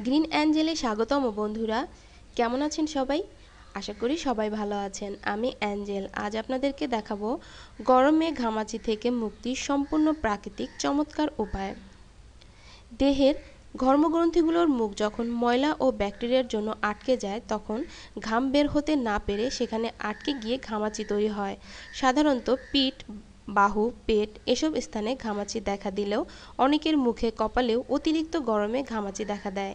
Green অ্যাঞ্জেলে স্বাগতম বন্ধুরা। কেমন আছেন সবাই? আশা করি সবাই ভালো আছেন। আমি অ্যাঞ্জেল। আজ আপনাদেরকে দেখাবো গরমে ঘামাচি থেকে মুক্তির সম্পূর্ণ প্রাকৃতিক চমৎকার উপায়। দেহের ঘর্মগ্রন্থিগুলোর মুখ যখন ময়লা ও ব্যাকটেরিয়ার জন্য আটকে যায়, তখন ঘাম বের হতে না পেরে সেখানে আটকে গিয়ে ঘামাচি তৈরি হয়। সাধারণত পিঠ, বাহু, পেট এসব স্থানে ঘামাচি দেখা দিলেও অনেকের মুখে, কপালেও অতিরিক্ত গরমে ঘামাচি দেখা দেয়।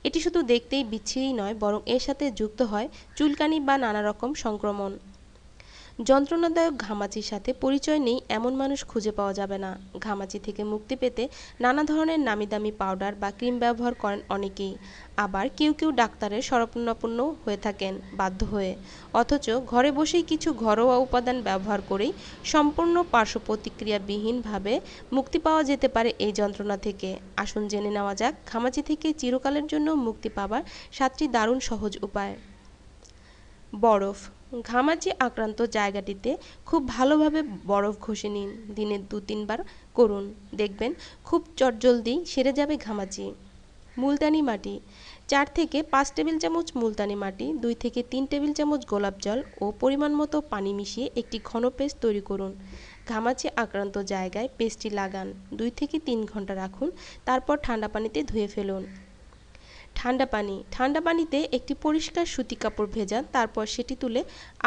এটি শুধু দেখতেই বিচ্ছিরি নয়, বরং এর সাথে যুক্ত হয় চুলকানি বা নানা রকম সংক্রমণ। যন্ত্রণাদায়ক ঘামাচির সাথে পরিচয় নেই এমন মানুষ খুঁজে পাওয়া যাবে না। ঘামাচি থেকে মুক্তি পেতে নানা ধরনের নামিদামি পাউডার বা ক্রিম ব্যবহার করেন অনেকেই। আবার কেউ কেউ ডাক্তারের শরণাপন্ন হয়ে থাকেন বাধ্য হয়ে। অথচ ঘরে বসেই কিছু ঘরোয়া উপাদান ব্যবহার করেই সম্পূর্ণ পার্শ্ব প্রতিক্রিয়াবিহীনভাবে মুক্তি পাওয়া যেতে পারে এই যন্ত্রণা থেকে। আসুন জেনে নেওয়া যাক ঘামাচি থেকে চিরকালের জন্য মুক্তি পাবার 7টি দারুণ সহজ উপায়। বরফ। ঘামাচি আক্রান্ত জায়গাটিতে খুব ভালোভাবে বরফ ঘষে নিন। দিনে 2-3 বার করুন, দেখবেন খুব চটজলদি সেরে যাবে ঘামাচি। মুলতানি মাটি। 4 থেকে 5 টেবিল চামচ মুলতানি মাটি, 2 থেকে 3 টেবিল চামচ গোলাপ জল ও পরিমাণ মতো পানি মিশিয়ে একটি ঘন পেস্ট তৈরি করুন। ঘামাচি আক্রান্ত জায়গায় পেস্টটি লাগান, 2 থেকে 3 ঘন্টা রাখুন, তারপর ঠান্ডা পানিতে ধুয়ে ফেলুন। ঠান্ডা পানি। ঠান্ডা পানিতে একটি পরিষ্কার সুতি কাপড় ভেজান, তারপর সেটি তুলে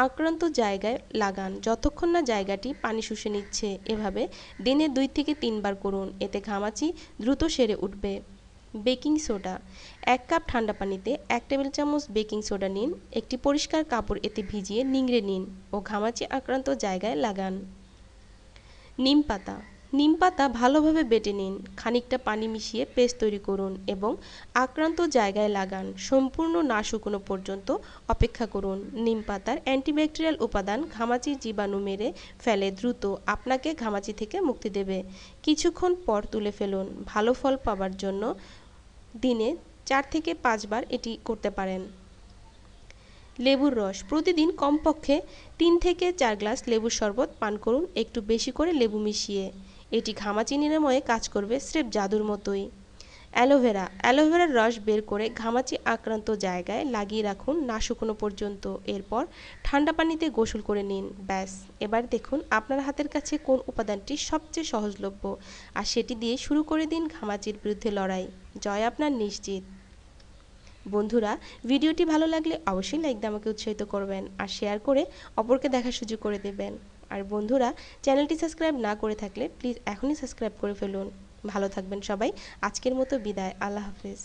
আক্রান্ত জায়গায় লাগান যতক্ষণ না জায়গাটি পানি শুষে নিচ্ছে। এভাবে দিনে 2 থেকে 3 বার করুন, এতে ঘামাচি দ্রুত সেরে উঠবে। Baking soda. 1 কাপ ঠান্ডা পানিতে 1 টেবিল চামচ বেকিং সোডা নিন, একটি পরিষ্কার কাপড় এতে ভিজিয়ে নিংড়ে নিন ও ঘামাচি আক্রান্ত জায়গায় লাগান। নিম পাতা। নিম পাতা ভালোভাবে বেটে নিন, খানিকটা পানি মিশিয়ে পেস্ট তৈরি করুন এবং আক্রান্ত জায়গায় লাগান। সম্পূর্ণ না শুকনো পর্যন্ত অপেক্ষা করুন। নিম পাতার অ্যান্টিব্যাকটেরিয়াল উপাদান ঘামাচির জীবাণু মেরে ফেলে দ্রুত আপনাকে ঘামাচি থেকে মুক্তি দেবে। কিছুক্ষণ পর তুলে ফেলুন। ভালো ফল পাবার জন্য দিনে 4 থেকে 5 বার এটি করতে পারেন। লেবুর রস। প্রতিদিন কমপক্ষে 3 থেকে 4 গ্লাস লেবুর শরবত পান করুন, একটু বেশি করে লেবু মিশিয়ে। এটি ঘামাচি নিরাময়ে কাজ করবে স্রেফ জাদুর মতোই। অ্যালোভেরা। অ্যালোভেরার রস বের করে ঘামাচি আক্রান্ত জায়গায় লাগিয়ে রাখুন না শুকনো পর্যন্ত। এরপর ঠান্ডা পানিতে গোসল করে নিন। ব্যাস, এবার দেখুন আপনার হাতের কাছে কোন উপাদানটি সবচেয়ে সহজলভ্য, আর সেটি দিয়ে শুরু করে দিন ঘামাচির বিরুদ্ধে লড়াই। জয় আপনার নিশ্চিত। বন্ধুরা, ভিডিওটি ভালো লাগলে অবশ্যই লাইক দিয়ে আমাকে উৎসাহিত করবেন আর শেয়ার করে অপরকে দেখার সুযোগ করে দেবেন। আর বন্ধুরা, চ্যানেলটি সাবস্ক্রাইব না করে থাকলে প্লিজ এখনই সাবস্ক্রাইব করে ফেলুন। ভালো থাকবেন সবাই। আজকের মতো বিদায়। আল্লাহ হাফেজ।